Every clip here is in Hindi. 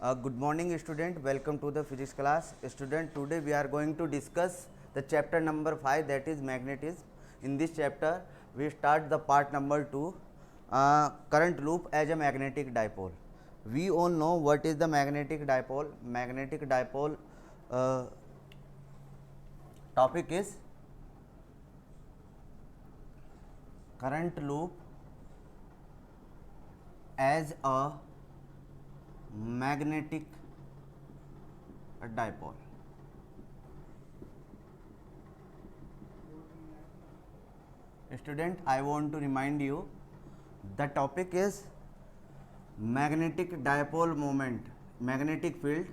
Good morning student, welcome to the physics class. Student, today we are going to discuss the chapter number 5, that is magnetism. In this chapter we start the part number 2, current loop as a magnetic dipole. We all know what is the magnetic dipole. Magnetic dipole topic is current loop as a magnetic dipole. Student, I want to remind you the topic is magnetic dipole moment, magnetic field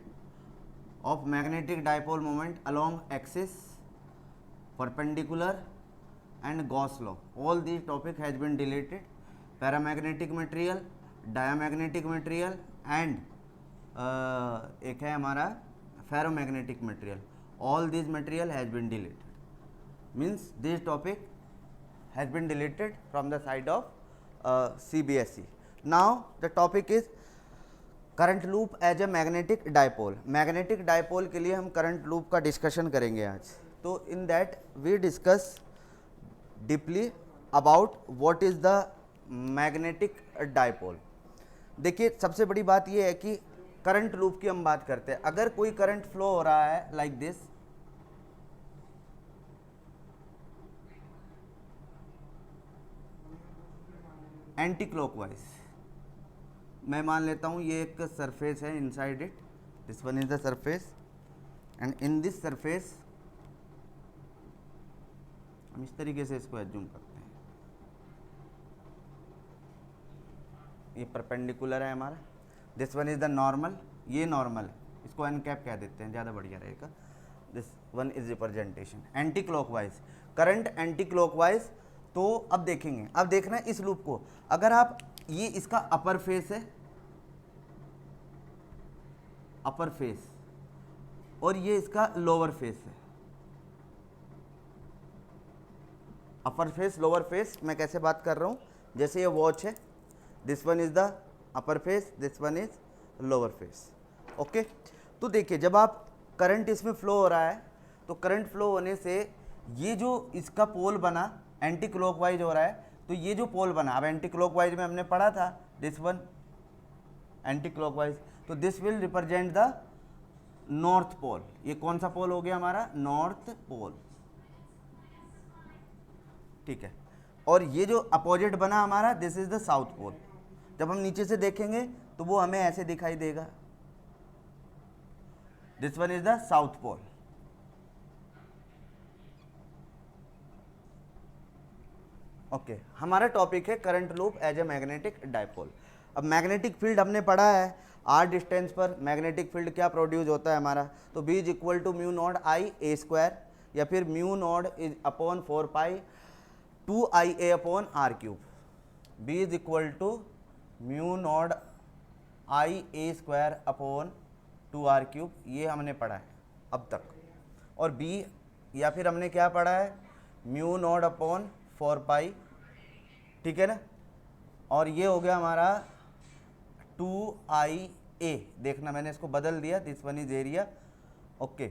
of magnetic dipole moment along axis, perpendicular and Gauss law. All these topic has been deleted. Paramagnetic material, diamagnetic material and एक है हमारा ferromagnetic material. All this material has been deleted, means this topic has been deleted from the side of CBSE. Now the topic is current loop as a magnetic dipole. Magnetic dipole के लिए हम करंट लूप का डिस्कशन करेंगे आज. तो in that we discuss deeply about what is the magnetic dipole. देखिए, सबसे बड़ी बात यह है कि करंट लूप की हम बात करते हैं. अगर कोई करंट फ्लो हो रहा है लाइक दिस, एंटी क्लॉकवाइज, मैं मान लेता हूं ये एक सरफेस है, inside it this one is the surface and in this surface हम इस तरीके से इसको एज्यूम करते हैं. ये परपेंडिकुलर है हमारा, this one is the normal, ये नॉर्मल है, इसको एन कैप कह देते हैं, ज़्यादा बढ़िया रहेगा. This one is representation anti clockwise, current anti clockwise. तो अब देखेंगे, अब देखना है इस लूप को. अगर आप ये इसका अपर फेस है, अपर फेस, और ये इसका लोअर फेस है. अपर फेस लोअर फेस मैं कैसे बात कर रहा हूँ, जैसे ये वॉच है, this one is the upper face, this one is lower face. Okay, तो देखिए जब आप करंट इसमें फ्लो हो रहा है तो करंट फ्लो होने से ये जो इसका पोल बना एंटी क्लॉकवाइज हो रहा है, तो ये जो पोल बना, अब एंटी क्लॉकवाइज में हमने पढ़ा था दिस वन एंटी क्लॉकवाइज, तो this will represent the north pole. ये कौन सा पोल हो गया हमारा, नॉर्थ पोल. ठीक है, और ये जो अपोजिट बना हमारा, this is the south pole. जब हम नीचे से देखेंगे तो वो हमें ऐसे दिखाई देगा, this one is the south pole. Okay, हमारा टॉपिक है current loop as a magnetic dipole. अब मैग्नेटिक फील्ड हमने पढ़ा है, आर डिस्टेंस पर मैग्नेटिक फील्ड क्या प्रोड्यूस होता है हमारा, तो B is equal to mu naught I A square, या फिर mu naught is upon 4 pi 2IA upon R cube. B is equal to mu naught I A square upon 2R cube. ये हमने पढ़ा है अब तक. और B, या फिर हमने क्या पढ़ा है, म्यू नॉट अपॉन 4 पाई, ठीक है ना. और ये हो गया हमारा 2IA. देखना मैंने इसको बदल दिया, this one is area. Okay,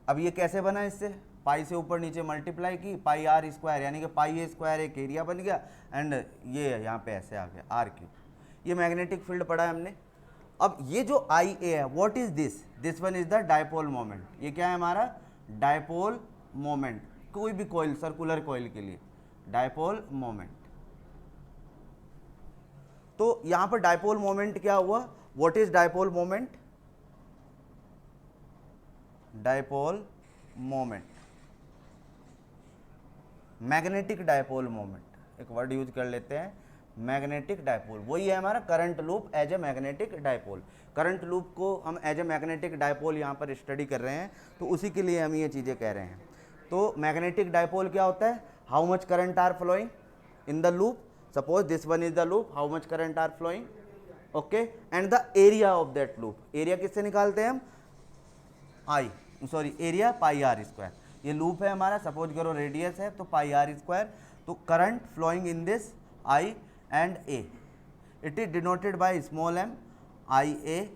अब ये कैसे बना, इससे पाई से ऊपर नीचे मल्टीप्लाई की, पाई आर स्क्वायर, यानी कि पाई ए स्क्वायर एक एरिया बन गया, एंड ये यहाँ पे ऐसे आ गया आर क्यूब. ये मैग्नेटिक फील्ड पढ़ा है हमने. अब ये जो आई ए है, what is this, this one is the dipole moment. ये क्या है हमारा, डाइपोल मोमेंट. कोई भी कॉइल, सर्कुलर कॉइल के लिए डाइपोल मोमेंट. तो यहां पर डाइपोल मोमेंट क्या हुआ, what is dipole moment, dipole moment, magnetic dipole moment, एक वर्ड यूज कर लेते हैं, मैग्नेटिक डाइपोल. वही है हमारा current loop as a magnetic dipole. Current loop को हम एज ए मैग्नेटिक डाइपोल यहाँ पर स्टडी कर रहे हैं, तो उसी के लिए हम ये चीज़ें कह रहे हैं. तो मैग्नेटिक डाइपोल क्या होता है, how much current are flowing in the loop. Suppose this one is the loop, how much current are flowing. Okay, and the area of that loop. Area किससे निकालते हैं हम, I, sorry area pi r square. ये लूप है हमारा, सपोज करो रेडियस है तो पाई आर स्क्वायर. तो current flowing in this I and A, it is denoted by small m, IA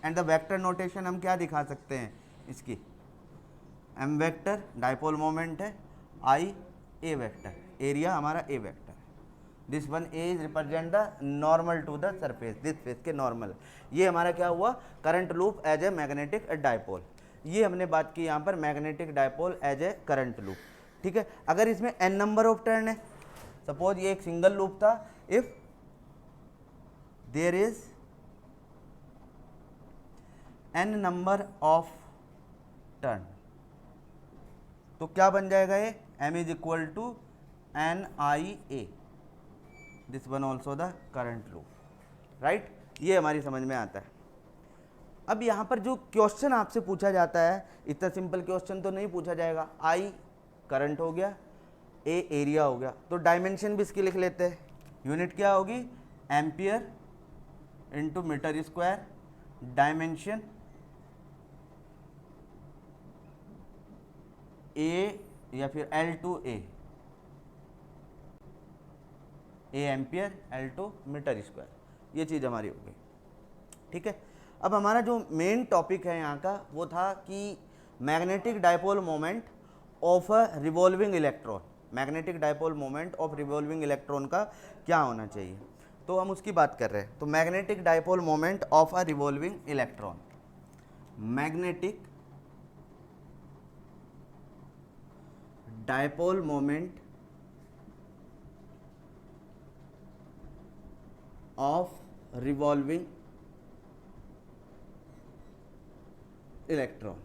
and the vector notation हम क्या दिखा सकते हैं इसकी, एम वेक्टर डाइपोल मोमेंट है, आई ए वेक्टर, एरिया हमारा A vector, this one A is represent the normal to the surface, this face के नॉर्मल। ये हमारा क्या हुआ, current loop as a magnetic dipole. ये हमने बात की यहाँ पर magnetic dipole as a current loop, ठीक है। अगर इसमें n नंबर ऑफ टर्न है, सपोज ये एक सिंगल लूप था, if there is n number of turn, तो क्या बन जाएगा ये, m is equal to N I A, this one also the current loop, right. ये हमारी समझ में आता है। अब यहाँ पर जो क्वेश्चन आपसे पूछा जाता है, इतना सिंपल क्वेश्चन तो नहीं पूछा जाएगा। आई करंट हो गया, ए एरिया हो गया, तो डायमेंशन भी इसकी लिख लेते हैं। यूनिट क्या होगी, ampere into metre square, dimension A या फिर L two A ampere, L two metre square, ये चीज़ हमारी हो गई, ठीक है। अब हमारा जो मेन टॉपिक है यहाँ का वो था कि magnetic dipole moment of a revolving electron, magnetic dipole moment of revolving electron का क्या होना चाहिए, तो हम उसकी बात कर रहे हैं। तो magnetic dipole moment of a revolving electron, magnetic dipole moment of revolving electron.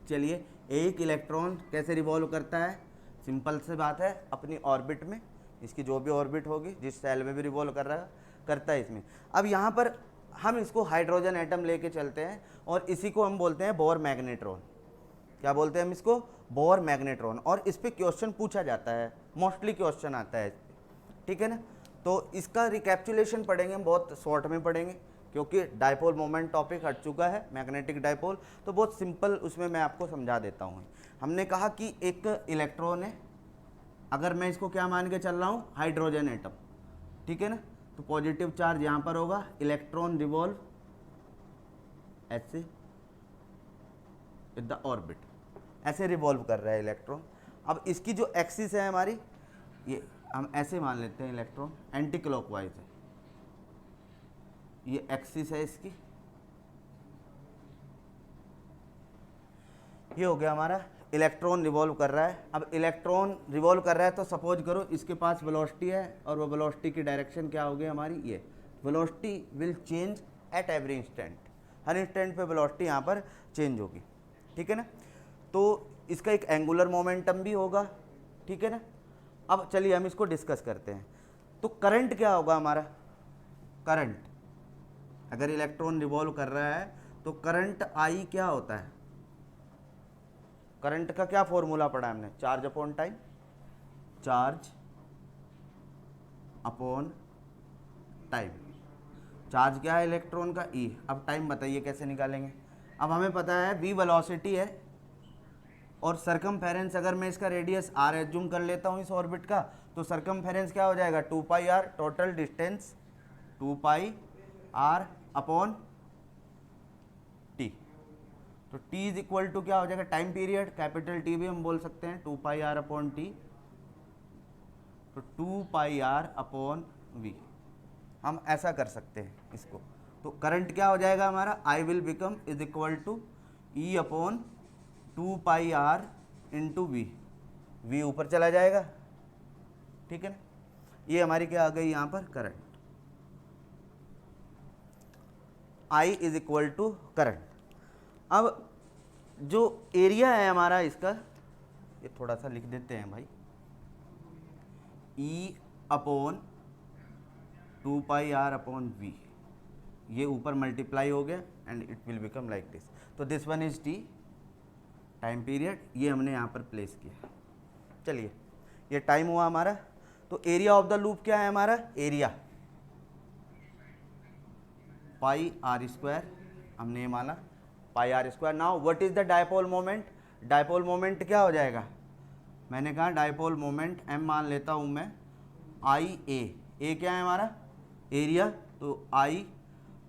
चलिए, एक इलेक्ट्रॉन कैसे रिवॉल्व करता है, सिंपल से बात है, अपनी ऑर्बिट में, इसकी जो भी ऑर्बिट होगी, जिस सेल में भी रिवॉल्व कर रहा करता है इसमें। अब यहाँ पर हम इसको हाइड्रोजन एटम लेके चलते हैं और इसी को हम बोलते हैं बोर मैग्नेट्रॉन। क्या बोलते हैं हम इसको, बोर मैग्नेट्रॉन। और इस पर क्वेश्चन पूछा जाता है, मोस्टली क्वेश्चन आता है, ठीक है ना। तो इसका रिकैप्चुलेशन पढ़ेंगे हम, बहुत शॉर्ट में पढ़ेंगे क्योंकि डाइपोल मोमेंट टॉपिक हट चुका है, मैग्नेटिक डाइपोल, तो बहुत सिंपल उसमें मैं आपको समझा देता हूँ। हमने कहा कि एक इलेक्ट्रॉन है, अगर मैं इसको क्या मान के चल रहा हूँ, हाइड्रोजन एटम, ठीक है ना, तो पॉजिटिव चार्ज यहाँ पर होगा, इलेक्ट्रॉन रिवॉल्व ऐसे विद द ऑर्बिट, ऐसे रिवॉल्व कर रहा है इलेक्ट्रॉन। अब इसकी जो एक्सिस है हमारी, ये हम ऐसे मान लेते हैं, इलेक्ट्रॉन एंटी क्लॉकवाइज है, ये एक्सिस है इसकी, ये हो गया हमारा, इलेक्ट्रॉन रिवॉल्व कर रहा है। अब इलेक्ट्रॉन रिवॉल्व कर रहा है तो सपोज करो इसके पास वेलोसिटी है और वो वेलोसिटी की डायरेक्शन क्या होगी हमारी, ये velocity will change at every instant, her instant पे वेलोसिटी यहाँ पर चेंज होगी, ठीक है ना। तो इसका एक एंगुलर मोमेंटम भी होगा, ठीक है ना। अब चलिए हम इसको डिस्कस करते हैं। तो करंट क्या होगा हमारा, करंट, अगर इलेक्ट्रॉन रिवॉल्व कर रहा है तो करंट आई क्या होता है, करंट का क्या फॉर्मूला पढ़ा हमने, charge upon time, charge upon time. Charge क्या है इलेक्ट्रॉन का, ई। अब टाइम बताइए कैसे निकालेंगे। अब हमें पता है v वेलोसिटी है और सरकमफेरेंस, अगर मैं इसका रेडियस r एज्यूम कर लेता हूँ इस ऑर्बिट का, तो सरकमफेरेंस क्या हो जाएगा, 2 pi r, total distance 2 pi r upon t। तो t इज इक्वल टू क्या हो जाएगा, टाइम पीरियड, कैपिटल T भी हम बोल सकते हैं, 2 पाई r अपॉन t, तो 2 पाई r अपॉन v, हम ऐसा कर सकते हैं इसको। तो करंट क्या हो जाएगा हमारा, I will become is equal to E upon 2 pi r into v, v ऊपर चला जाएगा, ठीक है ना। ये हमारी क्या आ गई यहाँ पर, current, I is equal to current. अब जो एरिया है हमारा इसका, ये थोड़ा सा लिख देते हैं भाई, E upon 2 pi r upon v, ये ऊपर मल्टीप्लाई हो गया and it will become like this. तो this one is t, time period, ये हमने यहाँ पर प्लेस किया। चलिए, ये टाइम हुआ हमारा। तो एरिया ऑफ द लूप क्या है हमारा, एरिया पाई आर स्क्वायर, हमने ये माना pi r square. Now what is the dipole moment, dipole moment क्या हो जाएगा, मैंने कहा डाइपोल मोमेंट m मान लेता हूँ मैं, आई ए क्या है हमारा एरिया, तो आई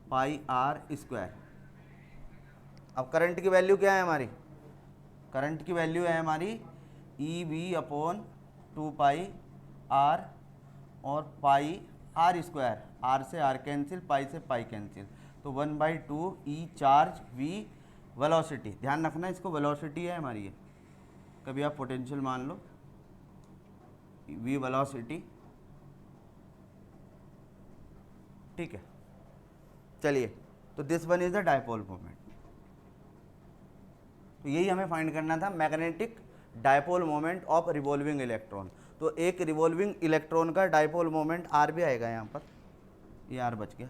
पाई आर स्क्वायर अब करंट की वैल्यू क्या है हमारी, करंट की वैल्यू है हमारी e v upon 2 pi r और पाई आर स्क्वायर, आर से आर कैंसिल, पाई से पाई कैंसिल, तो 1/2 ई चार्ज वी वेलोसिटी, ध्यान रखना इसको वेलोसिटी है हमारी ये, कभी आप पोटेंशियल मान लो, वी वेलोसिटी, ठीक है। चलिए, तो this one is the dipole moment, तो यही हमें फाइंड करना था, magnetic dipole moment of revolving electron. तो एक रिवॉल्विंग इलेक्ट्रॉन का डायपोल मोमेंट आर भी आएगा यहाँ पर, ये आर बच गया,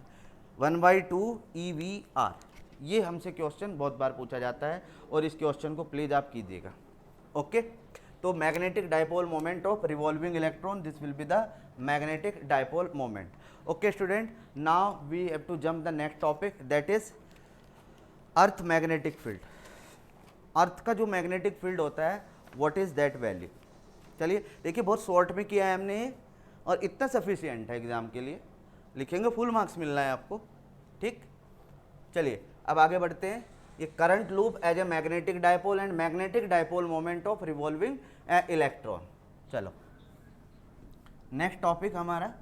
1/2 ई वी आर। ये हमसे क्वेश्चन बहुत बार पूछा जाता है और इस क्वेश्चन को प्लीज़ आप कीजिएगा। ओके, तो magnetic dipole moment of revolving electron, this will be the magnetic dipole moment. Okay student, now we have to jump the next topic, that is earth magnetic field. Earth का जो मैग्नेटिक फील्ड होता है, व्हाट इज दैट वैल्यू। चलिए देखिए, बहुत शॉर्ट में किया है हमने और इतना सफिशिएंट है एग्जाम के लिए, लिखेंगे फुल मार्क्स मिलना है आपको, ठीक। चलिए अब आगे बढ़ते हैं, ये current loop as a magnetic dipole and magnetic dipole moment of revolving electron. चलो नेक्स्ट टॉपिक हमारा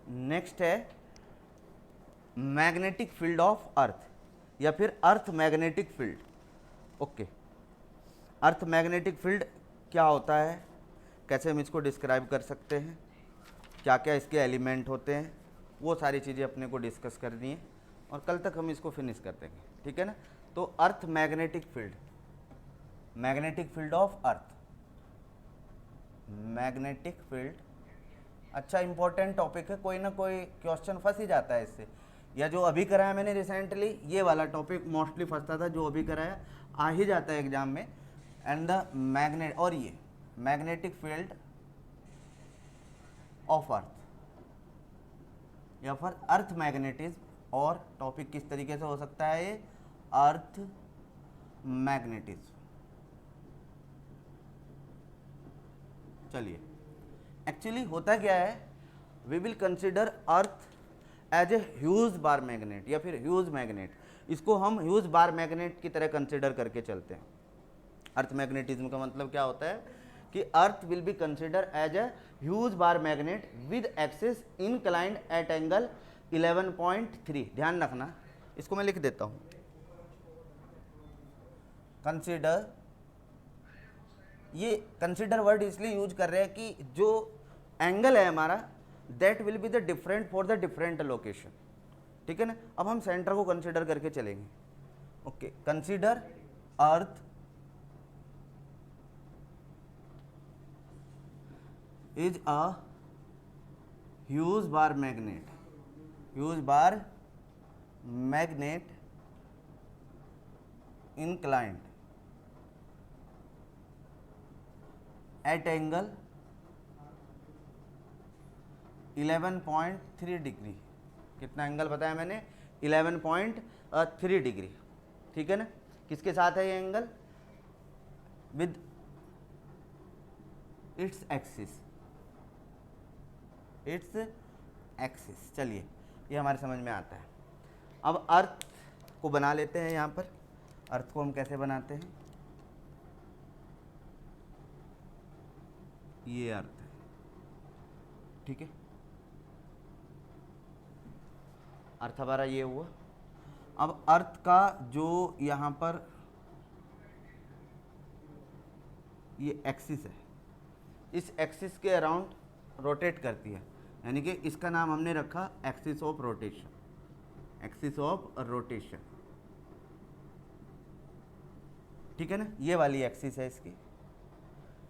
नेक्स्ट है मैग्नेटिक फील्ड ऑफ अर्थ या फिर earth magnetic field. Okay, earth magnetic field क्या होता है, कैसे हम इसको डिस्क्राइब कर सकते हैं, क्या क्या इसके एलिमेंट होते हैं, वो सारी चीज़ें अपने को डिस्कस करनी है और कल तक हम इसको फिनिश कर देंगे, ठीक है ना। तो अर्थ magnetic field, magnetic field of earth, magnetic field, अच्छा इंपॉर्टेंट टॉपिक है, कोई ना कोई क्वेश्चन फंस ही जाता है इससे, या जो अभी कराया मैंने रिसेंटली, ये वाला टॉपिक मोस्टली फंसता था, जो अभी कराया आ ही जाता है एग्जाम में। एंड द मैग्नेट, और ये मैग्नेटिक फील्ड ऑफ अर्थ या फिर अर्थ मैग्नेटिज्म, और टॉपिक किस तरीके से हो सकता है ये, अर्थ मैग्नेटिज्म। चलिए एक्चुअली होता क्या है, we will consider earth as a huge bar magnet या फिर ह्यूज मैग्नेट, इसको हम ह्यूज बार मैग्नेट की तरह कंसिडर करके चलते हैं। अर्थ मैग्नेटिज्म का मतलब क्या होता है कि earth will be consider as a huge bar magnet with axis inclined at angle 11.3। ध्यान रखना, इसको मैं लिख देता हूँ, कंसिडर, ये कंसिडर वर्ड इसलिए यूज कर रहे हैं कि जो एंगल है हमारा, that will be the different for the different location, ठीक है ना। अब हम सेंटर को कंसिडर करके चलेंगे। Okay, consider earth is a huge bar magnet, huge bar magnet inclined at angle 11.3 degree. कितना एंगल बताया मैंने, 11.3 डिग्री, ठीक है ना। किसके साथ है ये angle, with its axis, its axis. चलिए ये हमारे समझ में आता है। अब अर्थ को बना लेते हैं, यहाँ पर अर्थ को हम कैसे बनाते हैं, ये अर्थ है, ठीक है, अर्थ हमारा ये हुआ। अब अर्थ का जो यहाँ पर ये एक्सिस है, इस एक्सिस के अराउंड रोटेट करती है, यानी कि इसका नाम हमने रखा axis of rotation, axis of rotation, ठीक है ना। ये वाली एक्सिस है इसकी।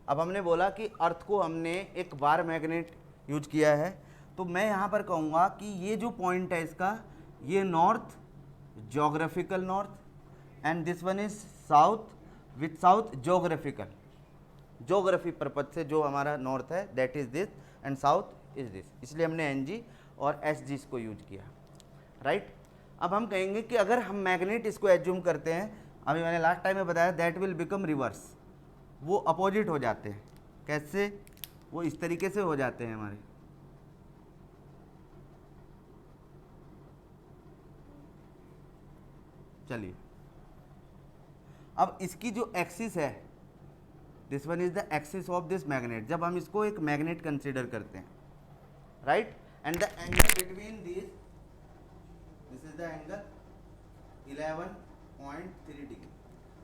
अब हमने बोला कि अर्थ को हमने एक बार मैग्नेट यूज किया है, तो मैं यहाँ पर कहूँगा कि ये जो पॉइंट है इसका, ये north, geographical north, and this one is south with south geographical, geography purpose से जो हमारा नॉर्थ है that is this and south is this, इसलिए हमने एन जी और एस जी इसको यूज किया। राइट। अब हम कहेंगे कि अगर हम मैग्नेट इसको एज्यूम करते हैं, अभी मैंने लास्ट टाइम में बताया, दैट विल बिकम रिवर्स, वो अपोजिट हो जाते हैं। कैसे? वो इस तरीके से हो जाते हैं हमारे, चलिए अब इसकी जो एक्सिस है, this one is the axis of this magnet, जब हम इसको एक मैग्नेट कंसीडर करते हैं, right, and the angle between this is the angle 11.3 degree.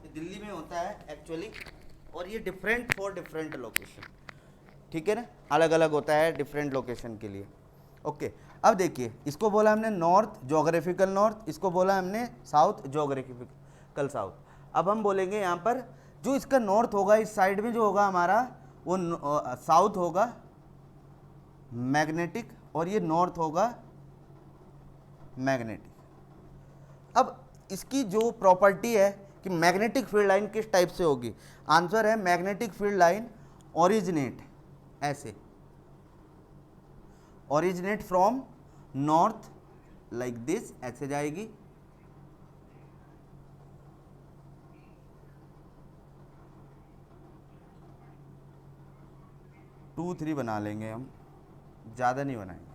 ये दिल्ली में होता है एक्चुअली, और ये डिफरेंट फॉर डिफरेंट लोकेशन, ठीक है ना, अलग अलग होता है डिफरेंट लोकेशन के लिए। ओके, अब देखिए, इसको बोला हमने नॉर्थ ज्योग्राफिकल नॉर्थ, इसको बोला हमने साउथ ज्योग्राफिकल साउथ। अब हम बोलेंगे यहाँ पर जो इसका नॉर्थ होगा, इस साइड में जो होगा हमारा, वो साउथ होगा मैग्नेटिक, और ये नॉर्थ होगा मैग्नेटिक। अब इसकी जो प्रॉपर्टी है कि मैग्नेटिक फील्ड लाइन किस टाइप से होगी, आंसर है मैग्नेटिक फील्ड लाइन ओरिजिनेट, ऐसे originate from north like this, ऐसे जाएगी, टू थ्री बना लेंगे हम, ज़्यादा नहीं बनाएंगे,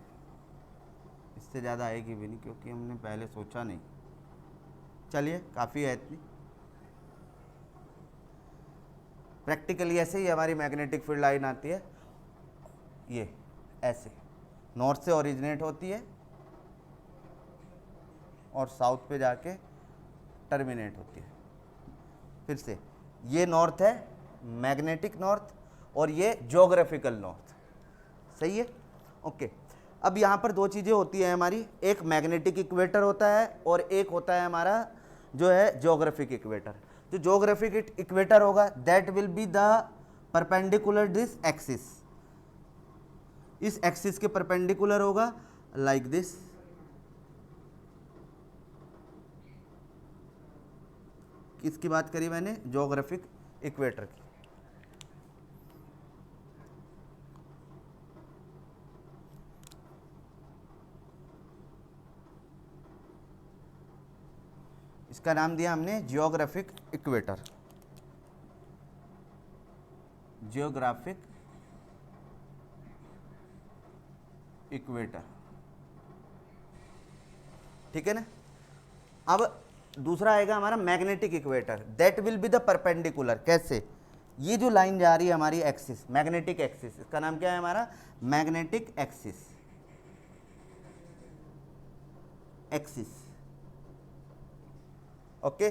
इससे ज़्यादा आएगी भी नहीं क्योंकि हमने पहले सोचा नहीं। चलिए काफ़ी है इतनी। प्रैक्टिकली ऐसे ही हमारी मैग्नेटिक फील्ड लाइन आती है, ये ऐसे नॉर्थ से ओरिजिनेट होती है और साउथ पे जाके टर्मिनेट होती है। फिर से ये नॉर्थ है मैग्नेटिक नॉर्थ, और ये ज्योग्राफिकल नॉर्थ, सही है। ओके, अब यहाँ पर दो चीज़ें होती हैं हमारी, एक मैग्नेटिक इक्वेटर होता है और एक होता है हमारा जो है ज्योग्राफिक इक्वेटर। जो ज्योग्राफिक इक्वेटर होगा that will be the perpendicular this axis, इस एक्सिस के परपेंडिकुलर होगा लाइक दिस, किसकी बात करी मैंने, ज्योग्राफिक इक्वेटर की। इसका नाम दिया हमने जियोग्राफिक इक्वेटर, जियोग्राफिक इक्वेटर, ठीक है ना। अब दूसरा आएगा हमारा magnetic equator, that will be the perpendicular. कैसे? ये जो लाइन जा रही है हमारी एक्सिस, मैग्नेटिक एक्सिस, इसका नाम क्या है हमारा, मैग्नेटिक एक्सिस, एक्सिस, ओके।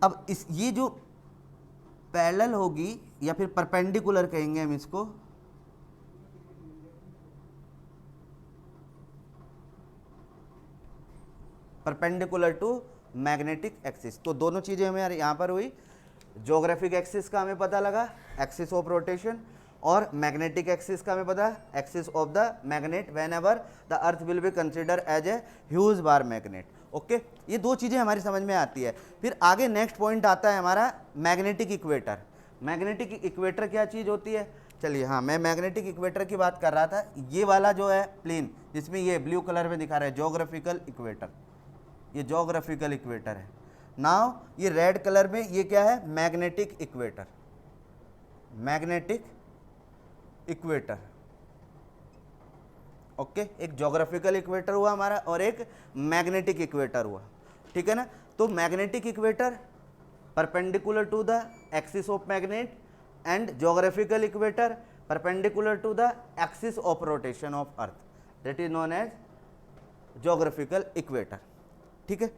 अब इस ये जो पैरेलल होगी या फिर परपेंडिकुलर कहेंगे हम इसको, परपेंडिकुलर टू मैग्नेटिक एक्सिस। तो दोनों चीजें हमें यहाँ पर हुई, ज्योग्राफिक एक्सिस का हमें पता लगा, एक्सिस ऑफ रोटेशन, और मैग्नेटिक एक्सिस का हमें पता, axis of the magnet whenever the earth will be consider as a huge bar magnet. Okay, ये दो चीज़ें हमारी समझ में आती है। फिर आगे नेक्स्ट पॉइंट आता है हमारा मैग्नेटिक इक्वेटर। मैग्नेटिक इक्वेटर क्या चीज़ होती है, चलिए, हाँ, मैं मैग्नेटिक इक्वेटर की बात कर रहा था। ये वाला जो है प्लेन, जिसमें ये ब्लू कलर में दिखा रहा है ज्योग्राफिकल इक्वेटर, ये ज्योग्राफिकल इक्वेटर है। नाउ ये रेड कलर में ये क्या है, magnetic equator, magnetic equator, okay. एक ज्योग्राफिकल इक्वेटर हुआ हमारा और एक मैग्नेटिक इक्वेटर हुआ, ठीक है ना। तो magnetic equator perpendicular to the axis of magnet, and geographical equator perpendicular to the axis of rotation of earth, that is known as geographical equator, ठीक है।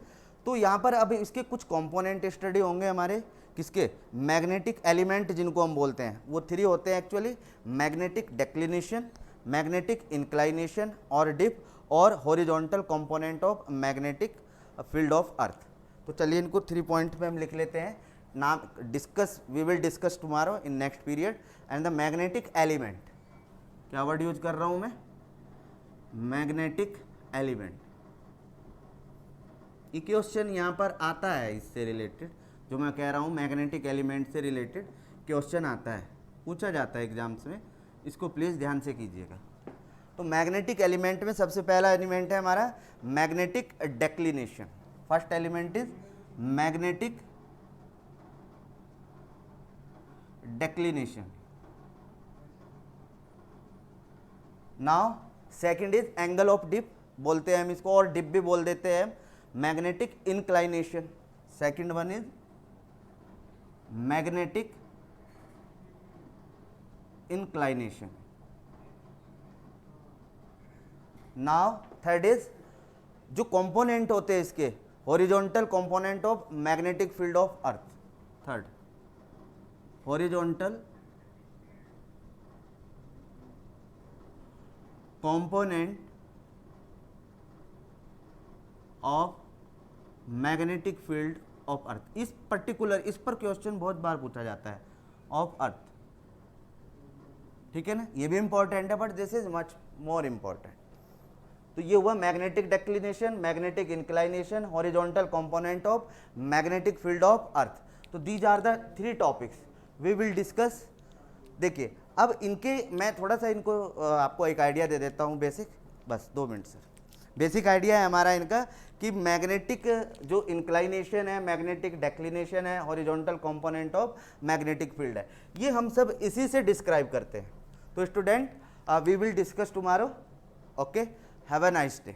तो यहाँ पर अब इसके कुछ कंपोनेंट स्टडी होंगे हमारे, किसके, मैग्नेटिक एलिमेंट जिनको हम बोलते हैं, वो थ्री होते हैं actually, magnetic declination, magnetic inclination और डिप, और horizontal component of magnetic field of earth. तो चलिए इनको 3 पॉइंट में हम लिख लेते हैं, नाम discuss, we will discuss tomorrow in next period. And the magnetic element, क्या वर्ड यूज कर रहा हूँ मैं, मैग्नेटिक एलिमेंट। ये क्वेश्चन यहाँ पर आता है, इससे रिलेटेड जो मैं कह रहा हूँ मैग्नेटिक एलिमेंट से रिलेटेड क्वेश्चन आता है, पूछा जाता है एग्जाम्स में, इसको प्लीज़ ध्यान से कीजिएगा, तो मैग्नेटिक एलिमेंट में सबसे पहला एलिमेंट है हमारा magnetic declination. First element is magnetic declination. Now second is angle of dip, बोलते हैं हम इसको, और डिप भी बोल देते हैं magnetic inclination. Second one is magnetic inclination. Now third is जो कंपोनेंट होते हैं इसके, horizontal component of magnetic field of earth. Third horizontal component of magnetic field of अर्थ। इस पर्टिकुलर, इस पर क्वेश्चन बहुत बार पूछा जाता है, ऑफ अर्थ, ठीक है ना, ये भी इंपॉर्टेंट है but this is much more important. तो ये हुआ magnetic declination, magnetic inclination, horizontal component of magnetic field of earth. तो these are the three topics we will discuss. देखिए अब इनके मैं थोड़ा सा इनको आपको एक आइडिया दे देता हूँ बेसिक, बस 2 मिनट सर। बेसिक आइडिया है हमारा इनका कि मैग्नेटिक जो इंक्लाइनेशन है, मैग्नेटिक डेक्लिनेशन है, horizontal component of magnetic field है, ये हम सब इसी से डिस्क्राइब करते हैं। तो student we will discuss tomorrow. Okay, have a nice day.